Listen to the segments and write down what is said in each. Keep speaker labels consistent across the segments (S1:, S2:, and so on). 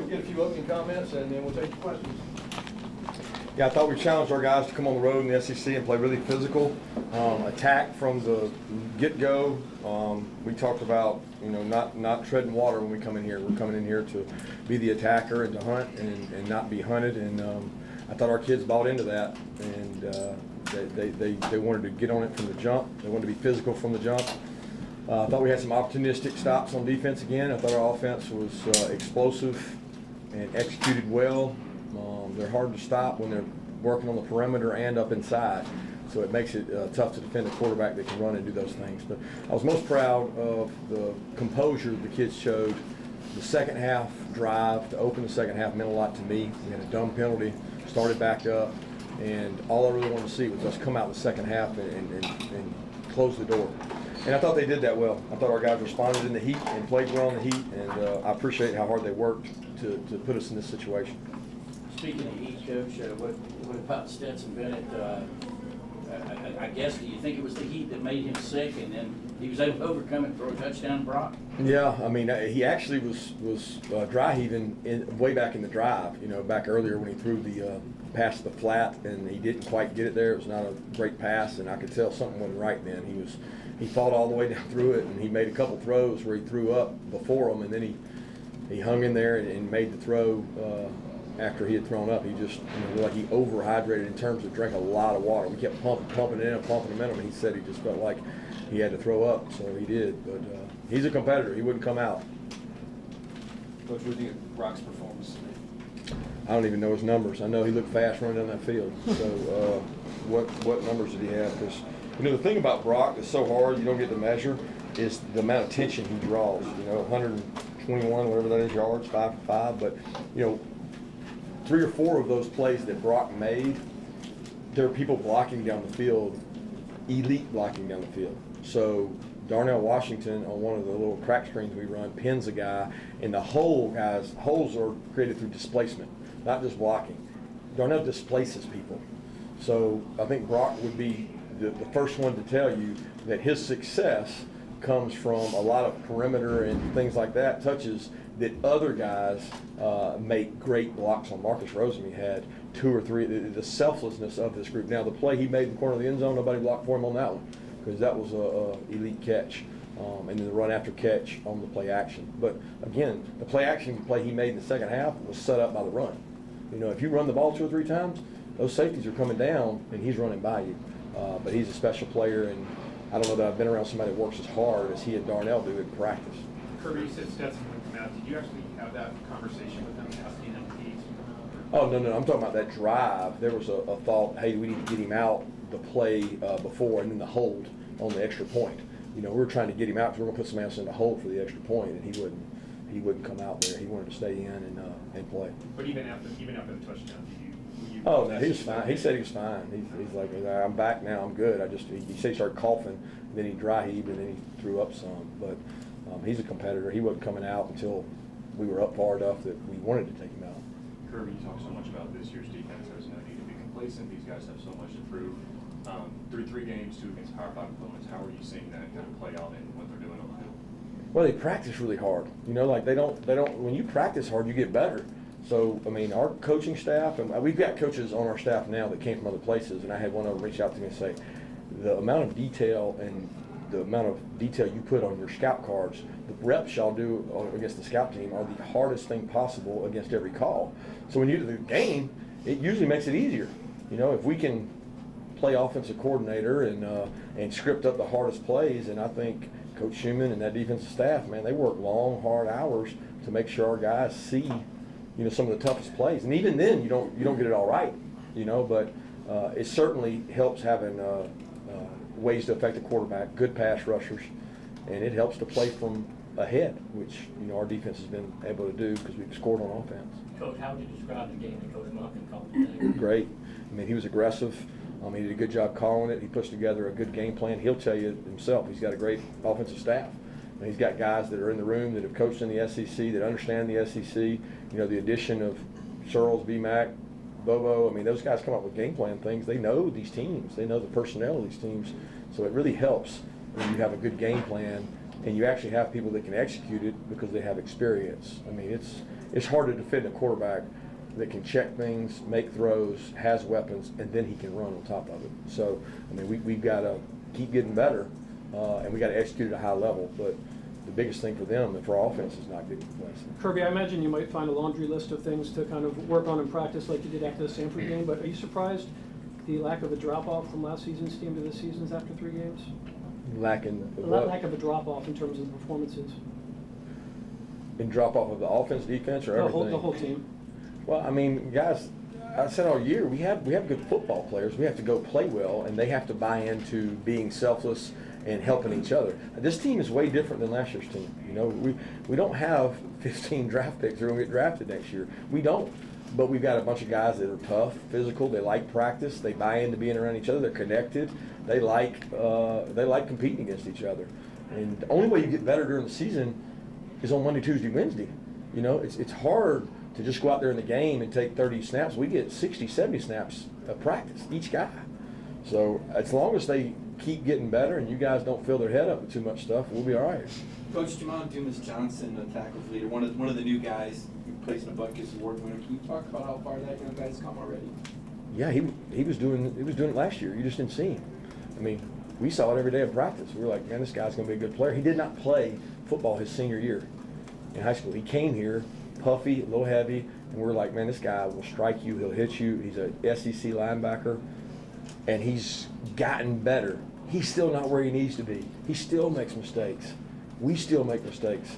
S1: we'll get a few opening comments and then we'll take your questions.
S2: Yeah, I thought we challenged our guys to come on the road in the SEC and play really physical, attack from the get-go. We talked about, not treading water when we come in here. We're coming in here to be the attacker and to hunt and not be hunted. And I thought our kids bought into that, and they wanted to get on it from the jump. They wanted to be physical from the jump. I thought we had some opportunistic stops on defense again. I thought our offense was explosive and executed well. They're hard to stop when they're working on the perimeter and up inside, so it makes it tough to defend a quarterback that can run and do those things. But I was most proud of the composure the kids showed. The second half drive to open the second half meant a lot to me. We had a dumb penalty, started back up, and all I really wanted to see was us come out the second half and close the door. And I thought they did that well. I thought our guys responded in the heat and played well in the heat, and I appreciate how hard they worked to put us in this situation.
S3: Speaking of heat, Coach, what about Stetson Bennett? I guess, do you think it was the heat that made him sick, and then he was able to overcome it and throw a touchdown, Brock?
S2: Yeah, I mean, he actually was dry heaving way back in the drive. Back earlier when he threw the pass to the flat, and he didn't quite get it there. It was not a great pass, and I could tell something wasn't right then. He fought all the way down through it, and he made a couple throws where he threw up before him, and then he hung in there and made the throw. After he had thrown up, he just, like he overhydrated in terms of drinking a lot of water. We kept pumping it in and pumping him in him, and he said he just felt like he had to throw up, so he did. But he's a competitor. He wouldn't come out.
S1: Coach, what do you think of Brock's performance today?
S2: I don't even know his numbers. I know he looked fast running down that field. So what numbers did he have? Because, the thing about Brock that's so hard you don't get to measure is the amount of tension he draws. 121, whatever that is, yards, 5 for 5. But, 3 or 4 of those plays that Brock made, there are people blocking down the field, elite blocking down the field. So Darnell Washington, on one of the little crack screens we run, pins a guy, and the holes are created through displacement, not just blocking. Darnell displaces people. So I think Brock would be the first one to tell you that his success comes from a lot of perimeter and things like that, touches that other guys make great blocks on. Marcus Rosemy had 2 or 3, the selflessness of this group. Now, the play he made in the corner of the end zone, nobody blocked for him on that one because that was a elite catch. And then the run after catch on the play action. But again, the play action play he made in the second half was set up by the run. If you run the ball 2 or 3 times, those safeties are coming down and he's running by you. But he's a special player, and I don't know that I've been around somebody that works as hard as he and Darnell do in practice.
S4: Kirby, you said Stetson would come out. Did you actually have that conversation with him, asking him if he's come out?
S2: Oh, no, I'm talking about that drive. There was a thought, hey, we need to get him out the play before, and then the hold on the extra point. We were trying to get him out because we were going to put somebody else in the hold for the extra point, and he wouldn't come out there. He wanted to stay in and play.
S4: But even after the touchdown, did you
S2: Oh, no, he was fine. He said he was fine. He's like, I'm back now. I'm good. He said he started coughing, and then he dry heaved, and then he threw up some. But he's a competitor. He wasn't coming out until we were up far enough that we wanted to take him out.
S5: Kirby, you talk so much about this year's defense. There's no need to be complacent. These guys have so much to prove. Through 3 games, 2 against Power 5 opponents, how are you seeing that kind of play out in what they're doing on the field?
S2: Well, they practice really hard. Like they don't. When you practice hard, you get better. So, I mean, our coaching staff, and we've got coaches on our staff now that came from other places, and I had one of them reach out to me and say, the amount of detail you put on your scout cards, the reps y'all do against the scout team are the hardest thing possible against every call. So when you do the game, it usually makes it easier. If we can play offensive coordinator and script up the hardest plays, and I think Coach Schumann and that defensive staff, man, they work long, hard hours to make sure our guys see some of the toughest plays, and even then you don't get it all right, but it certainly helps having ways to affect the quarterback, good pass rushers, and it helps to play from ahead, which our defense has been able to do because we've scored on offense.
S3: Coach, how would you describe the game that Coach Monken called today?
S2: Great. I mean, he was aggressive. He did a good job calling it. He puts together a good game plan. He'll tell you himself. He's got a great offensive staff. And he's got guys that are in the room that have coached in the SEC, that understand the SEC. The addition of Searles, VMAC, Bobo, I mean, those guys come up with game plan things. They know these teams. They know the personnel of these teams. So it really helps when you have a good game plan and you actually have people that can execute it because they have experience. I mean, it's hard to defend a quarterback that can check things, make throws, has weapons, and then he can run on top of it. So, I mean, we've got to keep getting better, and we got to execute at a high level. But the biggest thing for them and for our offense is not getting complacent.
S6: Kirby, I imagine you might find a laundry list of things to kind of work on in practice like you did after the Stanford game, but are you surprised the lack of a drop-off from last season's team to this season's after 3 games?
S2: Lacking
S6: Lack of a drop-off in terms of the performances.
S2: in drop off of the offense, defense, or everything.
S6: The whole team.
S2: Well, I mean, guys, I said all year we have good football players. We have to go play well, and they have to buy into being selfless and helping each other. This team is way different than last year's team. You know, we don't have 15 draft picks that are going to get drafted next year. We don't. But we've got a bunch of guys that are tough, physical. They like practice. They buy into being around each other. They're connected. They like competing against each other. And the only way you get better during the season is on Monday, Tuesday, Wednesday. You know, it's hard to just go out there in the game and take 30 snaps. We get 60, 70 snaps of practice, each guy. So as long as they keep getting better and you guys don't fill their head up with too much stuff, we'll be all right.
S7: Coach Jamon Dumas-Johnson, the tackles leader, one of the new guys who plays in a Butkus Award winner. Can you talk about how far that young guy's come already?
S2: Yeah, he was doing it last year. You just didn't see him. I mean, we saw it every day in practice. We were like, man, this guy's going to be a good player. He did not play football his senior year in high school. He came here puffy, a little heavy, and we're like, man, this guy will strike you. He'll hit you. He's a SEC linebacker, and he's gotten better. He's still not where he needs to be. He still makes mistakes. We still make mistakes.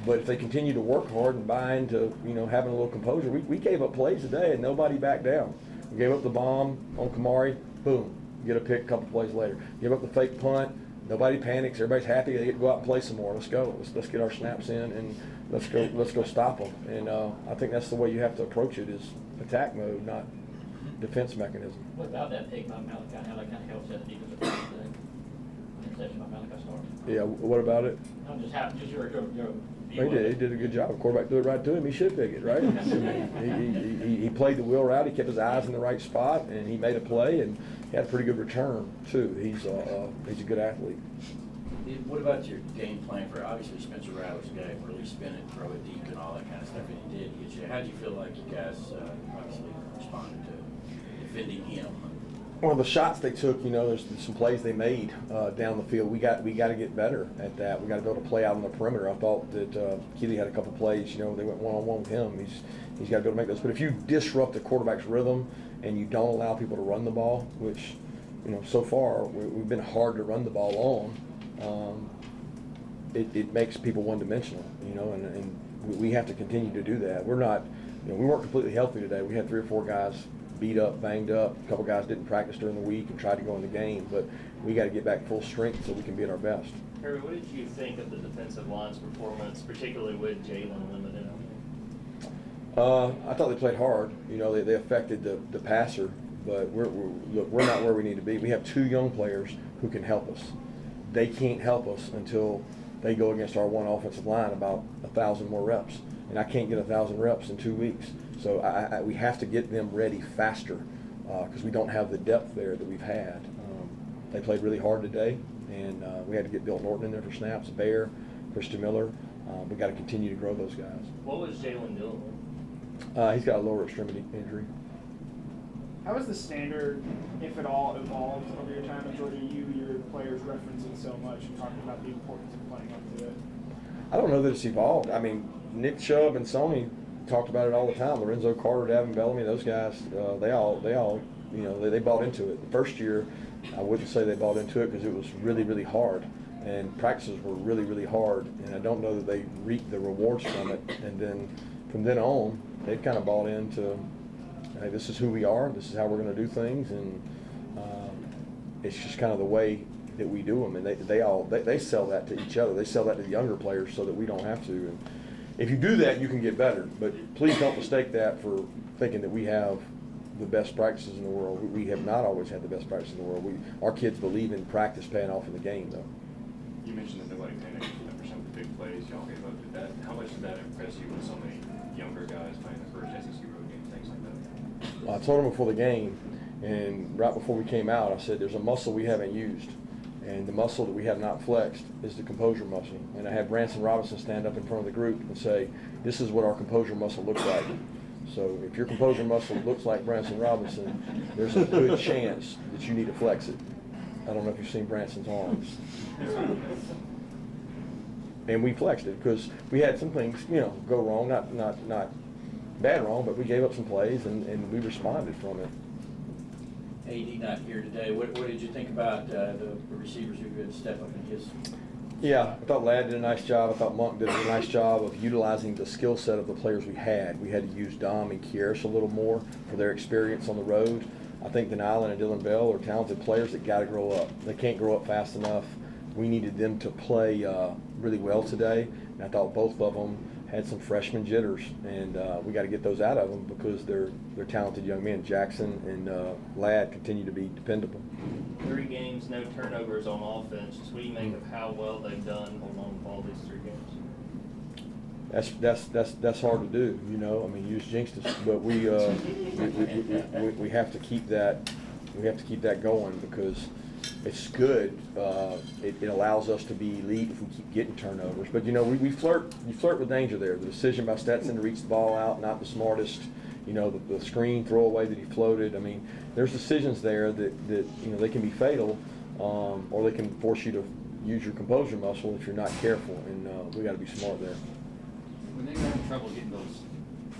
S2: But if they continue to work hard and buy into, you know, having a little composure, we gave up plays today and nobody backed down. We gave up the bomb on Kamari, boom, get a pick a couple plays later. Give up the fake punt, nobody panics, everybody's happy, they get to go out and play some more. Let's go. Let's get our snaps in and let's go stop them. And I think that's the way you have to approach it, is attack mode, not defense mechanism.
S8: What about that pick by Malachi? How that kind of helps that defensive play today? Interception by Malachi Starr.
S2: Yeah, what about it?
S8: No, just your
S2: He did a good job. The quarterback threw it right to him. He should pick it, right? he played the wheel route. He kept his eyes in the right spot, and he made a play, and he had a pretty good return too. He's a good athlete.
S3: What about your game plan for, obviously Spencer Rattler's a guy who really spin it, throw it deep and all that kind of stuff, and he did get you. How do you feel like you guys obviously responded to defending him?
S2: Well, the shots they took, you know, there's some plays they made down the field. We got to get better at that. We got to be able to play out on the perimeter. I thought that Keeley had a couple plays. You know, they went one-on-one with him. He's got to be able to make those. But if you disrupt the quarterback's rhythm and you don't allow people to run the ball, which, you know, so far we've been hard to run the ball on, it makes people one-dimensional. You know, and we have to continue to do that. We're not, you know, we weren't completely healthy today. We had 3 or 4 guys beat up, banged up. A couple guys didn't practice during the week and tried to go in the game, but we got to get back full strength so we can be at our best.
S9: Kirby, what did you think of the defensive line's performance, particularly with Jalen limited?
S2: I thought they played hard. You know, they affected the passer, but we're not where we need to be. We have 2 young players who can help us. They can't help us until they go against our one offensive line about 1,000 more reps, and I can't get 1,000 reps in 2 weeks. So we have to get them ready faster because we don't have the depth there that we've had. They played really hard today, and we had to get Bill Norton in there for snaps, Bear, Christian Miller. We got to continue to grow those guys.
S9: What was Jalen doing?
S2: He's got a lower extremity injury.
S10: How has the standard, if at all, evolved over your time in Georgia? Your players referencing so much and talking about the importance of playing up to it.
S2: I don't know that it's evolved. I mean, Nick Chubb and Sony talked about it all the time. Lorenzo Carter, Davin Bellamy, those guys, they all, you know, they bought into it. The first year, I wouldn't say they bought into it because it was really, really hard, and practices were really, really hard. And I don't know that they reaped the rewards from it. And then from then on, they kind of bought into, hey, this is who we are. This is how we're going to do things, and it's just kind of the way that we do them. And they sell that to each other. They sell that to the younger players so that we don't have to. And if you do that, you can get better. But please don't mistake that for thinking that we have the best practices in the world. We have not always had the best practices in the world. Our kids believe in practice paying off in the game, though.
S5: You mentioned that nobody panicked for some of the big plays y'all gave up. How much did that impress you with so many younger guys playing the first SEC road game, things like that?
S2: Well, I told them before the game, and right before we came out, I said, there's a muscle we haven't used. And the muscle that we have not flexed is the composure muscle. And I had Branson Robinson stand up in front of the group and say, this is what our composure muscle looks like. So if your composure muscle looks like Branson Robinson, there's a good chance that you need to flex it. I don't know if you've seen Branson's arms. And we flexed it because we had some things, go wrong, not bad wrong, but we gave up some plays and we responded from it.
S3: AD not here today. What did you think about the receivers who could step up in his?
S2: Yeah, I thought Ladd did a nice job. I thought Monk did a nice job of utilizing the skill set of the players we had. We had to use Dom and Kieris a little more for their experience on the road. I think Denilin and Dylan Bell are talented players that got to grow up. They can't grow up fast enough. We needed them to play really well today. And I thought both of them had some freshman jitters, and we got to get those out of them because they're talented young men. Jackson and Ladd continue to be dependable.
S9: 3 games, no turnovers on offense. Just what do you make of how well they've done holding on to all these 3 games?
S2: That's hard to do, I mean, you just jinxed us, but we have to keep that. We have to keep that going because it's good. It allows us to be elite if we keep getting turnovers. But we flirt with danger there. The decision by Stetson to reach the ball out, not the smartest. The screen throwaway that he floated. I mean, there's decisions there that they can be fatal, or they can force you to use your composure muscle if you're not careful. And we got to be smart there.
S1: When they were having trouble getting those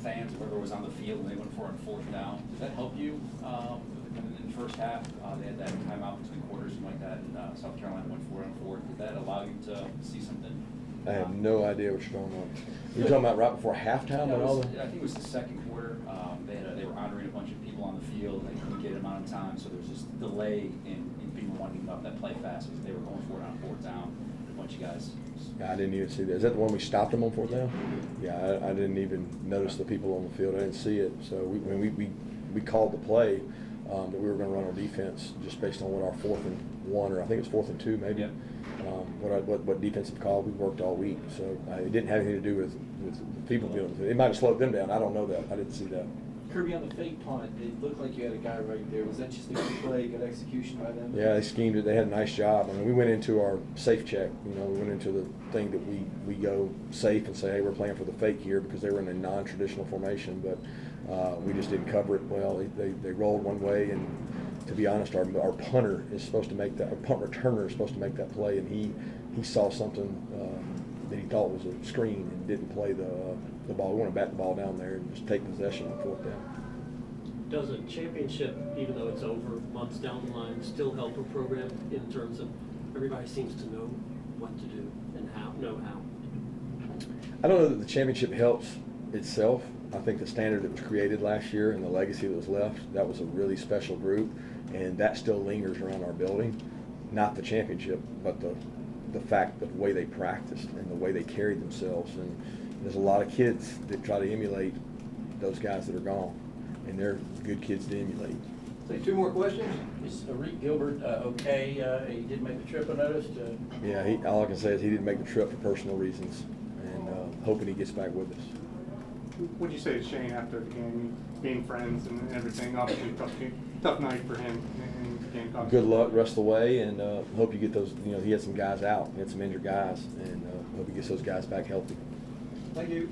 S1: fans, whoever was on the field, and they went for it on 4th down, did that help you in the first half? They had that timeout between quarters, something like that, and South Carolina went for it on 4th. Did that allow you to see something?
S2: I have no idea what you're going on. You're talking about right before halftime and all that?
S1: I think it was the 2nd quarter. They were honoring a bunch of people on the field, and they couldn't get them on time, so there was this delay in people wanting to get up that play fast because they were going for it on 4th down. A bunch of guys.
S2: Yeah, I didn't even see that. Is that the one we stopped them on 4th down? Yeah, I didn't even notice the people on the field. I didn't see it. So we called the play that we were going to run on defense just based on what our 4th and 1, or I think it's 4th and 2 maybe.
S1: Yep.
S2: What defensive call we worked all week. So it didn't have anything to do with the people being on the field. It might have slowed them down. I don't know that. I didn't see that.
S7: Kirby, on the fake punt, it looked like you had a guy right there. Was that just a good play, good execution by them?
S2: Yeah, they schemed it. They had a nice job. I mean, we went into our safe check. We went into the thing that we go safe and say, hey, we're playing for the fake here because they were in a non-traditional formation, but we just didn't cover it well. They rolled one way, and to be honest, our punter is supposed to make that. Our punt returner is supposed to make that play, and he saw something that he thought was a screen and didn't play the ball. We want to bat the ball down there and just take possession on 4th down.
S11: Does a championship, even though it's over months down the line, still help a program in terms of everybody seems to know what to do and know how?
S2: I don't know that the championship helps itself. I think the standard that was created last year and the legacy that was left, that was a really special group, and that still lingers around our building. Not the championship, but the fact of the way they practiced and the way they carried themselves. And there's a lot of kids that try to emulate those guys that are gone, and they're good kids to emulate.
S3: Say 2 more questions. Is Reed Gilbert okay? He did make the trip, I noticed.
S2: Yeah, all I can say is he didn't make the trip for personal reasons, and hoping he gets back with us.
S4: What'd you say to Shane after the game, being friends and everything? Obviously, tough night for him in Gamecock.
S2: Good luck rest of the way, and hope you get those. He had some guys out, he had some injured guys, and hope he gets those guys back healthy.
S7: Thank you.